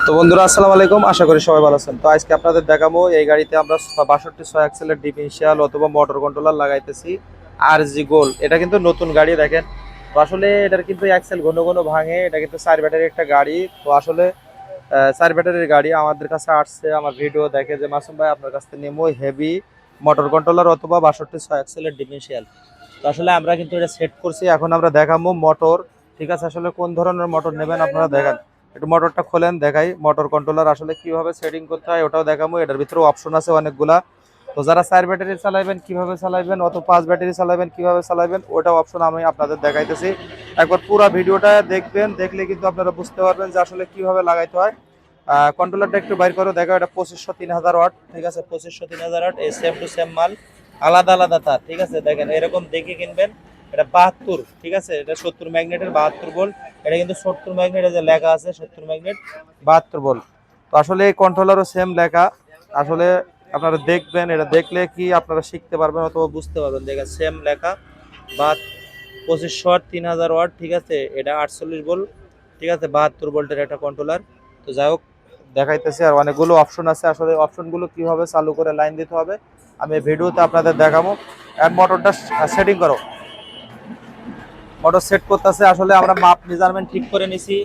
তো বন্ধুরা আসসালামু আলাইকুম, আশা করি সবাই ভালো আছেন। তো আজকে আপনাদের দেখাবো এই গাড়িতে আমরা 62 এক্সেলের ডিফারেনশিয়াল অথবা মোটর কন্ট্রোলার লাগাইতেছি। আর জি গোল্ড, এটা কিন্তু নতুন গাড়ি দেখেন। তো আসলে এটার কিন্তু এক্সেল ঘন ঘন ভাঙে, এটা কিন্তু 4 ব্যাটারির একটা গাড়ি। তো আসলে 4 ব্যাটারির গাড়ি আমাদের কাছে আসছে, আমার ভিডিও দেখে যে মাসুম ভাই আপনার কাছ থেকে নেবো হেভি মোটর কন্ট্রোলার অথবা 62 এক্সেলের ডিফারেনশিয়াল। তো আসলে আমরা কিন্তু এটা সেট করছি, এখন আমরা দেখাবো মোটর। ঠিক আছে, আসলে কোন ধরনের মোটর নেবেন আপনারা দেখেন। একটু মোটরটা খোলেন, দেখাই মোটর কন্ট্রোলার আসলে কিভাবে সেটিং করতে হয় ওটাও দেখাবো। এটার ভিতরে অপশন আছে অনেকগুলা। তো যারা 4 ব্যাটারি চালাবেন কিভাবে চালাবেন, অত 5 ব্যাটারি চালাবেন কিভাবে চালাবেন, ওটাও অপশন আমি আপনাদের দেখাইতেছি। একবার পুরো ভিডিওটা দেখবেন, দেখলে কিন্তু আপনারা বুঝতে পারবেন যে আসলে কিভাবে লাগাইতে হয়। কন্ট্রোলারটা একটু বাইর করে দেখো, এটা 2500 3000 ওয়াট। ঠিক আছে, 2500 3000 ওয়াট, এই সেম টু সেম মাল, আলাদা আলাদা তার। ঠিক আছে, দেখেন এরকম দেখে কিনবেন। এটা 72, ঠিক আছে, এটা 70 ম্যাগনেটের 72 ভোল্ট। এটা কিন্তু 70 ম্যাগনেট, যে লেখা আছে 70 ম্যাগনেট 72 ভোল্ট। তো আসলে এই কন্ট্রোলারও সেম লেখা। আসলে আপনারা দেখবেন, এটা দেখলে কি আপনারা শিখতে পারবেন অথবা বুঝতে পারবেন। দেখেন সেম লেখা, বা 2500 ওয়াট 3000 ওয়াট। ঠিক আছে, এটা 48 ভোল্ট। ঠিক আছে, 72 ভোল্টের একটা কন্ট্রোলার। তো যাই হোক, দেখাইতেছি। আর অনেকগুলো অপশন আছে, আসলে অপশনগুলো কিভাবে চালু করে লাইন দিতে হবে আমি ভিডিওতে আপনাদের দেখাবো। আর মোটরটা সেটিং করো, মোটর সেট করতেছে। আসলে আমরা মাপ মেজারমেন্ট ঠিক করে নিছি।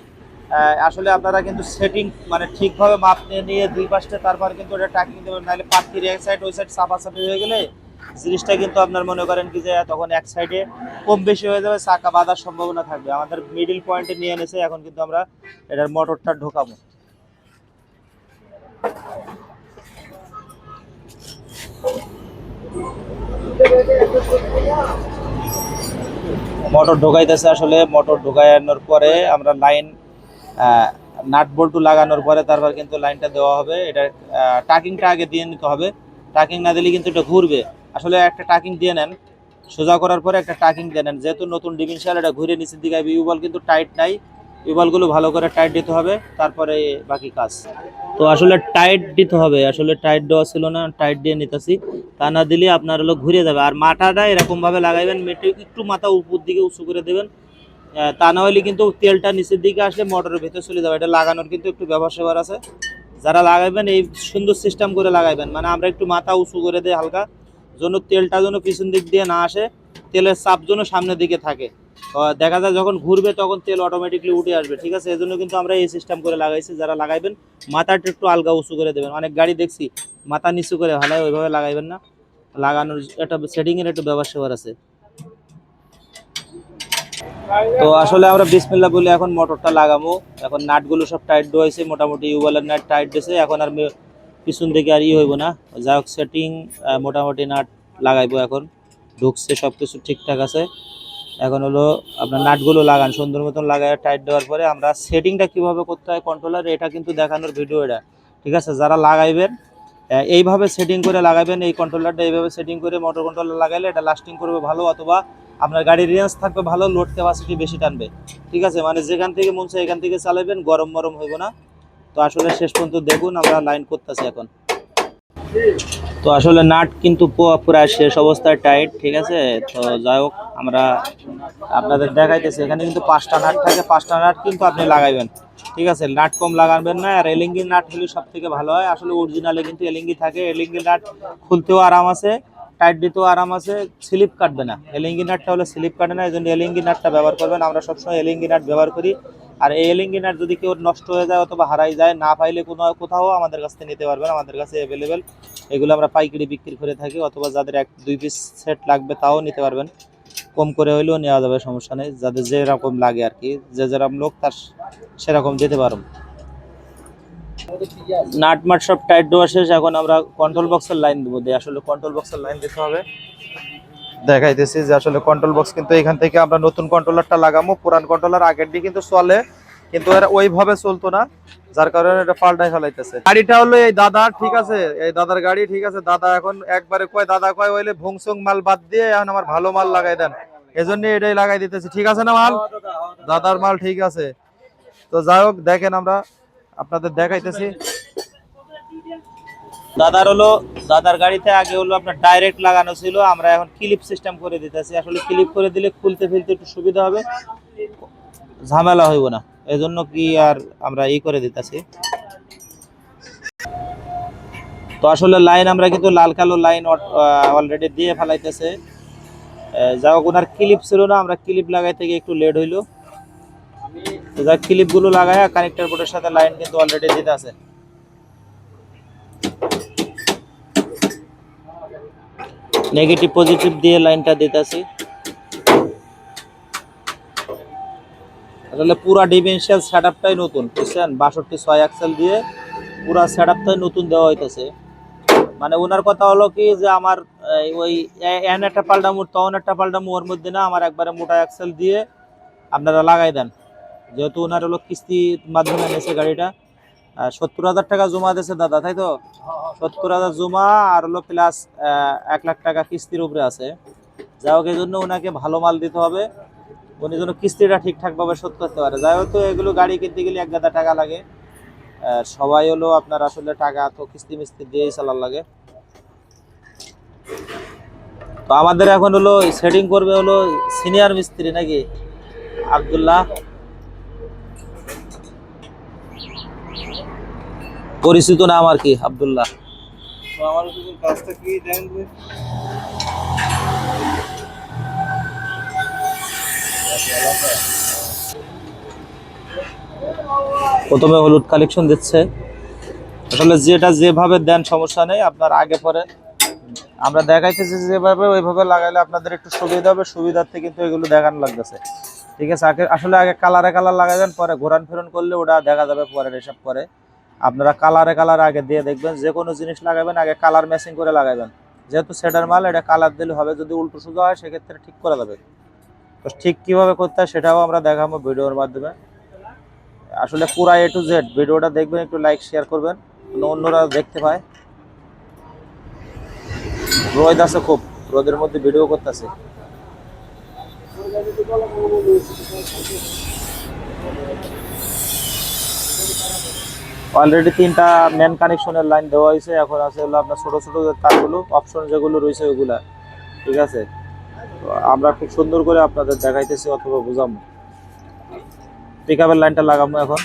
আসলে আপনারা কিন্তু সেটিং মানে ঠিকভাবে মাপ নিয়ে নিয়ে দুই পাশে তারপর কিন্তু ওটা ট্র্যাকিং দেবেন, নাহলে পাখির এক সাইড ওই সাইড চাপাচাপি হয়ে গেলে জিনিসটা কিন্তু আপনার মনে করেন কি যে তখন এক সাইডে কম বেশি হয়ে যাবে, চাকা বাঁধার সম্ভাবনা থাকবে। আমাদের মিডিল পয়েন্টে নিয়ে এনেছে, এখন কিন্তু আমরা এটার মোটরটা ঢোকাবো। মোটর ঢোকাইতেছে, আসলে মোটর ঢোকানোর পরে আমরা লাইন নাট বল্টু লাগানোর পরে তারপর কিন্তু লাইনটা দেওয়া হবে। এটা টাকিংটা আগে দিয়ে নিতে হবে, টাকিং না দিলে কিন্তু এটা ঘুরবে। আসলে একটা টাকিং দিয়ে নেন, সোজা করার পরে একটা টাকিং দিয়ে নেন, যেহেতু নতুন ডিফারেনশিয়াল এটা ঘুরে নিচের দিকে আসবে। ইউবল কিন্তু টাইট নাই, ইউবলগুলো ভালো করে টাইট দিতে হবে, তারপরে বাকি কাজ। তো আসলে টাইট দিতে হবে, আসলে টাইট দেওয়া ছিল না, টাইট দিয়ে নিতেছি। তা না দিলে আপনার হলো ঘুরে যাবে। আর মাথাটা এরকম ভাবে লাগাইবেন, মেটে একটু মাথা উপর দিকে উঁচু করে দেবেন। তা না হলে কিন্তু তেলটা নিচের দিকে আসলে মোটরের ভেতর চলে যাবে। এটা লাগানোর কিন্তু একটু ব্যবহার সেবার আছে। যারা লাগাইবেন এই সুন্দর সিস্টেম করে লাগাইবেন, মানে আমরা একটু মাথা উঁচু করে দিই হালকা, যেন তেলটা যেন পিছন দিক দিয়ে না আসে, তেলের চাপ যেন সামনের দিকে থাকে। দেখা যায় যখন ঘুরবে তখন তেল অটোমেটিকলি উঠে আসবে। ঠিক আছে, এজন্য কিন্তু আমরা এই সিস্টেম করে লাগাইছি। যারা লাগাইবেন মাথাটা একটু আলগা উঁচু করে দেবেন। অনেক গাড়ি দেখছি মাথা নিচু করে ভালো, ওইভাবে লাগাইবেন না। লাগানোর একটা সেটিংয়ের একটু ব্যবহার সেবার আছে। তো আসলে আমরা বিসমিল্লাহ বলে এখন মোটরটা লাগাবো। এখন নাটগুলো সব টাইট হয়েছে, মোটামুটি ইউবলের নাট টাইট দিয়েছে। এখন আর পিছন থেকে আর হইব না। যাই হোক, সেটিং মোটামুটি নাট লাগাইবো। এখন ঢুকছে, সব কিছু ঠিকঠাক আছে। এখন হলো আপনার নাটগুলো লাগান সুন্দর মতন লাগায় টাইট দেওয়ার পরে আমরা সেটিংটা কিভাবে করতে হয় কন্ট্রোলার, এটা কিন্তু দেখানোর ভিডিও এটা। ঠিক আছে, যারা লাগাইবেন এইভাবে সেটিং করে লাগাবেন। এই কন্ট্রোলারটা এইভাবে সেটিং করে মোটর কন্ট্রোলার লাগাইলে এটা লাস্টিং করবে ভালো, অথবা আপনার গাড়ির রেঞ্জ থাকবে ভালো, লোড ক্যাপাসিটি বেশি টানবে। ঠিক আছে, মানে যেখান থেকে মন চায় এখান থেকে চালাবেন, গরম গরম হইব না। তো আসলে শেষ পর্যন্ত দেখুন, আমরা লাইন করতেছি এখন। তো আসলে নাট কিন্তু পুরো শেষ অবস্থায় টাইট। ঠিক আছে, তো যাই হোক আমরা আপনাদের দেখাইতেছি। এখানে কিন্তু 5টা নাট থাকে, 5টা নাট কিন্তু আপনি লাগাইবেন। ঠিক আছে, নাট কম লাগাবেন না। আর এলিঙ্গি নাট হলে সব থেকে ভালো হয়। আসলে অরিজিনালে কিন্তু এলিঙ্গি থাকে, এলিঙ্গি নাট খুলতেও আরাম আছে, টাইট দিতেও আরাম আছে, স্লিপ কাটবে না। এলিঙ্গি নাটটা হলে স্লিপ কাটে না, এই জন্য এলিঙ্গি নাটটা ব্যবহার করবেন। আমরা সবসময় এলিঙ্গি নাট ব্যবহার করি। আর এই এলিঙ্গি নাট যদি কেউ নষ্ট হয়ে যায় অথবা হারাই যায়, না পাইলে কোথাও আমাদের কাছ থেকে নিতে পারবেন, আমাদের কাছে অ্যাভেলেবেল। এগুলো আমরা পাইকারি বিক্রি করে থাকি, অথবা যাদের 1-2 পিস সেট লাগবে তাও নিতে পারবেন, কম করে হইলেও নেওয়া যাবে, সমস্যা নেই। যাদের যেরকম লাগে আর কি, যে যেরকম লোক তার সেরকম দিতে পারব। নাট মাট সব টাইট দেওয়া শেষ। এখন আমরা কন্ট্রোল বক্সের লাইন দেবো। আসলে কন্ট্রোল বক্সের লাইন দিতে হবে, দেখাইতেছি যে আসলে কন্ট্রোল বক্স কিন্তু এখান থেকে আমরা নতুন কন্ট্রোলারটা লাগাবো। পুরান কন্ট্রোলার আগের দিকে কিন্তু চলে, কিন্তু এরা ওইভাবে চলতো না, যার কারণে এটা পাল্টাই ফেলাইতেছে। গাড়িটা হলো এই দাদার। ঠিক আছে, এই দাদার গাড়ি। ঠিক আছে, দাদা এখন একবারে কয়, দাদা কয় হইলে ভংসং মাল বাদ দিয়ে এখন আমার ভালো মাল লাগাই দেন, এজন্য এটাই লাগাই দিতেছি। ঠিক আছে না মাল, দাদার মাল। ঠিক আছে, তো যাই হোক দেখেন, আমরা আপনাদের দেখাইতেছি। দাদার গাড়িতে আগে হলো আপনার ডাইরেক্ট লাগানো ছিল, আমরা এখন ক্লিপ সিস্টেম করে দিতেছি। আসলে ক্লিপ করে দিলে খুলতে ফিলতে একটু সুবিধা হবে, ঝামেলা হইব না, এজন্য কি আর আমরা করে দিতেছি। তো আসলে লাইন আমরা কিন্তু লাল কালো লাইন অলরেডি দিয়ে ফেলাইতেছে। যা হোক ওনার ক্লিপ ছিল না, আমরা ক্লিপ লাগাইতে গিয়ে একটু লেট হইলো। তো যা ক্লিপ গুলো লাগায় কানেক্টর বোর্ডের সাথে লাইন কিন্তু অলরেডি দিতে আছে। নেগেটিভ পজিটিভ দিয়ে লাইনটা দিতেছি। আসলে পুরা ডিফারেন্সিয়াল সেটআপটাই নতুন, বুঝছেন? 62/6 অ্যাক্সেল দিয়ে পুরা সেটআপটাই নতুন দেওয়া হইতেছে। মানে ওনার কথা হলো কি যে আমার ওই এন একটা পাল্টামু তখন একটা পাল্টামু, ওর মধ্যে না আমার একবারে মোটা অ্যাক্সেল দিয়ে আপনারা লাগাই দেন। যেহেতু ওনার হলো কিস্তির মাধ্যমে নিয়েছে গাড়িটা, 70,000 টাকা জমা দিয়েছে দাদা, তাই তো? 70,000 জমা আর হলো প্লাস 1 লাখ টাকা কিস্তির উপরে আছে। যাই হোক এই জন্য ওনাকে ভালো মাল দিতে হবে, উনি যেন কিস্তিটা ঠিকঠাকভাবে শোধ করতে পারে। যাই হোক, তো এগুলো গাড়ি কিনতে গেলে 1 গাদা টাকা লাগে। সবাই হলো আপনার আসলে টাকা তো কিস্তি মিস্তি দিয়েই চালার লাগে। তো আমাদের এখন হলো সেটিং করবে হলো সিনিয়র মিস্ত্রি নাকি আব্দুল্লাহ, পরিচিত নাম আর কি আব্দুল্লাহ। আমার কাজটা কি জানবে? প্রথমে হলুদ কালেকশন দিচ্ছে। আসলে যেটা যেভাবে দেন সমস্যা নেই, আপনার আগে পরে আমরা দেখাইতেছি যেভাবে ওইভাবে লাগাইলে আপনাদের একটু সুবিধা হবে। সুবিধার্থে কিন্তু এগুলো দেখানো লাগতেছে, ঠিক আছে? আসলে আগে কালারে কালার লাগাবেন, পরে ঘোরান ফেরন করলে ওটা দেখা যাবে পরে এসব পরে। আপনারা কালারে কালার আগে দিয়ে দেখবেন, যে কোনো জিনিস লাগাবেন আগে কালার ম্যাচিং করে লাগাবেন। যেহেতু সেটার মাল, এটা কালার দিলে হবে, যদি উল্টো সোজা হয় সেক্ষেত্রে ঠিক করা যাবে। তো ঠিক কিভাবে করতে হয় সেটাও আমরা দেখাবো ভিডিওর মাধ্যমে। আসলে পুরা A to Z ভিডিওটা দেখবেন, একটু লাইক শেয়ার করবেন, অন্যরা দেখতে পায়। রোদ আছে খুব, রোদের মধ্যে ভিডিও করতেছে। অলরেডি 3টা মেন কানেকশনের লাইন দেওয়া হয়েছে, এখন আছে হলো আপনার ছোট ছোট যে তারগুলো, অপশন যেগুলো রয়েছে ওইগুলা, ঠিক আছে? তো আমরা খুব সুন্দর করে আপনাদের দেখাইতেছি অথবা বুঝাবো। পিকআপের লাইনটা লাগাবো এখন।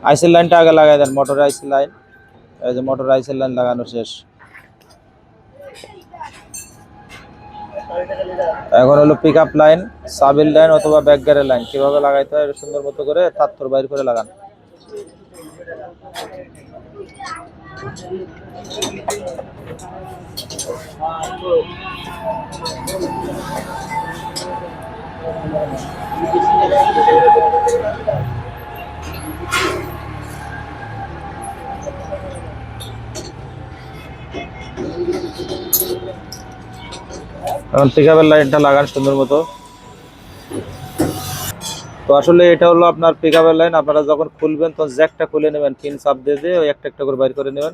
আইসির লাইনটা আগে লাগাই দেন, মোটর আইসি লাইন। এই যে মোটর আইসির লাইন লাগানো শেষ। এখন হলো পিকআপ লাইন, সাবিল লাইন অথবা ব্যাকগারের লাইন কিভাবে লাগাইতে হয় সুন্দর মতো করে তাত্তর বাইর করে লাগান। এখন পিকআপের লাইনটা লাগান সুন্দর মতো। তো আসলে এটা হলো আপনার পিকআপের লাইন। আপনারা যখন খুলবেন তখন জ্যাকটা খুলে নেবেন, পিন চাপ দিয়ে দিয়ে ওই একটা একটা করে বাইর করে নেবেন,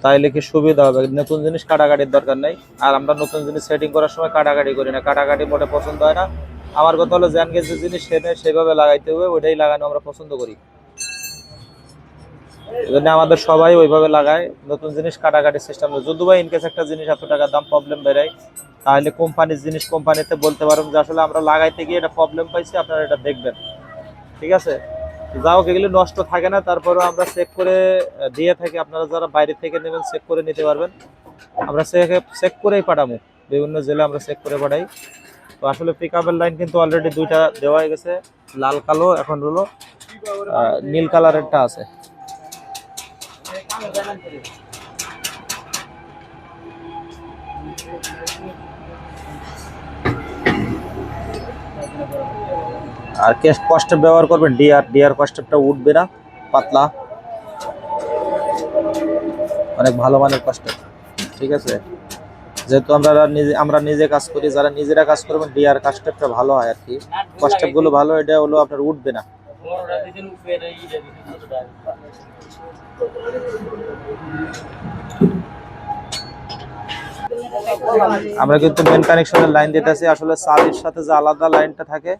তাইলে কি সুবিধা হবে। নতুন জিনিস কাটাকাটির দরকার নাই। আর আমরা নতুন জিনিস সেটিং করার সময় কাটাকাটি করি না, কাটাকাটি মোটে পছন্দ হয় না। আমার কথা হলো জ্যানকে যে জিনিস সেভাবে লাগাইতে হবে, ওইটাই লাগানো আমরা পছন্দ করি। এই জন্য আমাদের সবাই ওইভাবে লাগায়, নতুন জিনিস কাটাকাটি সিস্টেম। যদি ভাই ইনকেস একটা জিনিস এত টাকা দাম প্রবলেম বেড়ায়, তাহলে কোম্পানির জিনিস কোম্পানিতে বলতে পারবেন যে আসলে আমরা লাগাইতে গিয়ে এটা প্রবলেম পাইছি, আপনারা এটা দেখবেন, ঠিক আছে? যাও এগুলো নষ্ট থাকে না, তারপরেও আমরা চেক করে দিয়ে থাকি। আপনারা যারা বাইরে থেকে নেবেন চেক করে নিতে পারবেন, আমরা চেক করেই পাঠাবো। বিভিন্ন জেলা আমরা চেক করে পাঠাই। তো আসলে পিকআপের লাইন কিন্তু অলরেডি 2টা দেওয়া হয়ে গেছে, লাল কালো, এখন হলো নীল কালারেরটা আছে। আর কেস কস্টেপ ব্যবহার করবেন ডিআর কস্টেপটা উঠবে না, পাতলা, অনেক ভালো মানের কস্টেপ, ঠিক আছে? যেহেতু আমরা নিজে কাজ করি, যারা নিজেরা কাজ করবেন ডিআর কস্টেপটা ভালো হয় আর কি, কস্টেপ গুলো ভালো, এটা হলো আপনার উঠবে না। আমরা কিন্তু মেন কানেকশনের লাইন দিতেছি, আসলে সাবির সাথে যে আলাদা লাইনটা থাকে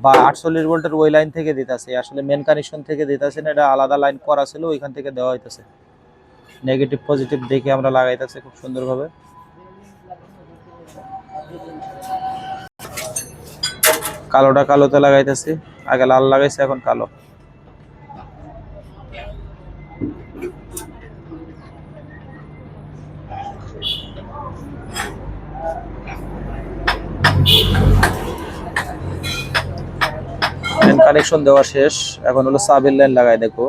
বা 48 ভোল্টের ওই লাইন থেকে দিতেছি, আসলে মেন কানেকশন থেকে দিতেছি না, এটা আলাদা লাইন করা ছিল, ওইখান থেকে দেওয়া হইতেছে। নেগেটিভ পজিটিভ দেখে আমরা লাগাইতেছি খুব সুন্দরভাবে। কালোটা কালোতে লাগাইতেছি, আগে লাল লাগাইছি এখন কালো। কানেকশন দেওয়া শেষ, এখন হলো সাবের লাইন লাগাই দেখো।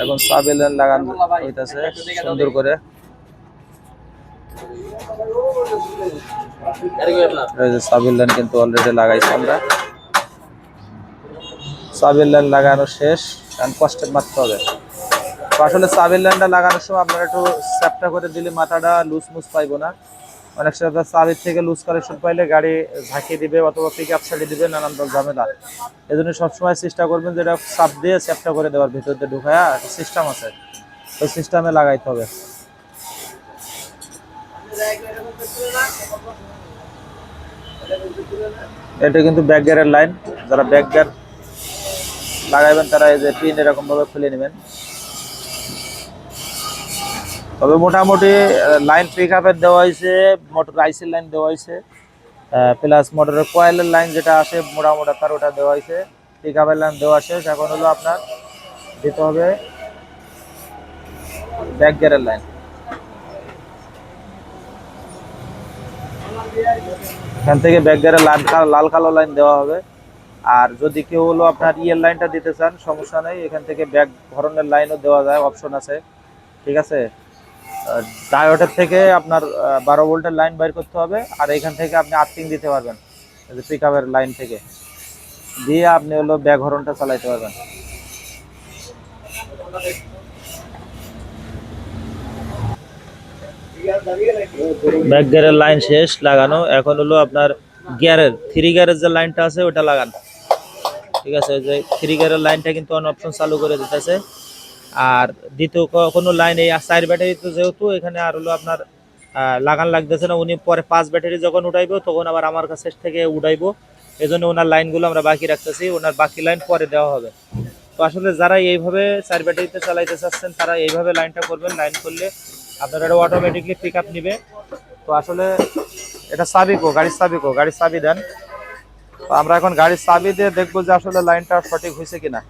এখন সাবের লাইন লাগানো হইতাছে সুন্দর করে। এই যে সাবের লাইন কিন্তু অলরেডি লাগাইছি আমরা। সাবের লাইন লাগানো শেষ, এখন কস্টেপ মারতে হবে। তো আসলে সাবের লাইনটা লাগানোর সময় আপনারা একটু চ্যাপটা করে দিলে মাথাটা লুজ মুজ পাইবো না। অনেক সময় সাবির থেকে লুজ কালেকশন পাইলে গাড়ি ঝাঁকিয়ে দিবে অথবা পিক আপ ছাড়িয়ে দিবে, নানান ঝামেলা। এই জন্য সবসময় চেষ্টা করবেন যে এটা চাপ দিয়ে চ্যাপটা করে দেওয়ার, ভিতর দিয়ে ঢুকায়া একটা সিস্টেম আছে, ওই সিস্টেমে লাগাইতে হবে। এটা কিন্তু ব্যাক গিয়ারের লাইন, যারা ব্যাক গিয়ার লাগাইবেন তারা এই যে পিন এরকম ভাবে খুলে নেবেন। তবে মোটামুটি লাইন পিক আপের দেওয়া হয়েছে, মোটর আইসির লাইন দেওয়া হয়েছে, প্লাস মোটরের কয়েলের লাইন যেটা আসে মোটামুটি তার ওটা দেওয়া হয়েছে, পিক আপের লাইন দেওয়া শেষ। এখন হলো আপনার দিতে হবে ব্যাক গিয়ারের লাইন। এখান থেকে ব্যাক গিয়ারের লাল কালো লাইন দেওয়া হবে। আর যদি কেউ হলো আপনার ইয়ের লাইনটা দিতে চান সমস্যা নেই, এখান থেকে ব্যাক ধরনের লাইনও দেওয়া যায়, অপশন আছে, ঠিক আছে। ডায়োডের থেকে আপনার 12 ভোল্টের লাইন বাইর করতে হবে, আর এখান থেকে আপনি আর্থিং দিতে পারবেন পিক আপের লাইন থেকে, দিয়ে আপনি হলো ব্যাক হর্নটা চালাইতে পারবেন। ব্যাক গিয়ারের লাইন শেষ লাগানো, এখন হলো আপনার গিয়ারের 3 গিয়ারের যে লাইনটা আছে ওটা লাগান, ঠিক আছে। যে 3 গিয়ারের লাইনটা কিন্তু অন অপশন চালু করে দিতেছে। আর দ্বিতীয় কোনো লাইন এই 4 ব্যাটারি তো যেহেতু এখানে আর হলো আপনার লাগান লাগতেছে না, উনি পরে 5 ব্যাটারি যখন উঠাইবো তখন আবার আমার কাছে থেকে উঠাইবো, এই জন্য ওনার লাইনগুলো আমরা বাকি রাখতেছি, ওনার বাকি লাইন পরে দেওয়া হবে। তো আসলে যারা এইভাবে 4 ব্যাটারিতে চালাইতে চাচ্ছেন তারা এইভাবে লাইনটা করবেন, লাইন করলে আপনার এটা অটোমেটিকলি পিক আপ নিবে। তো আসলে এটা সাবিকো, গাড়ির চাবি দেন। তো আমরা এখন গাড়ির চাবি দিয়ে দেখবো যে আসলে লাইনটা সঠিক হয়েছে কিনা।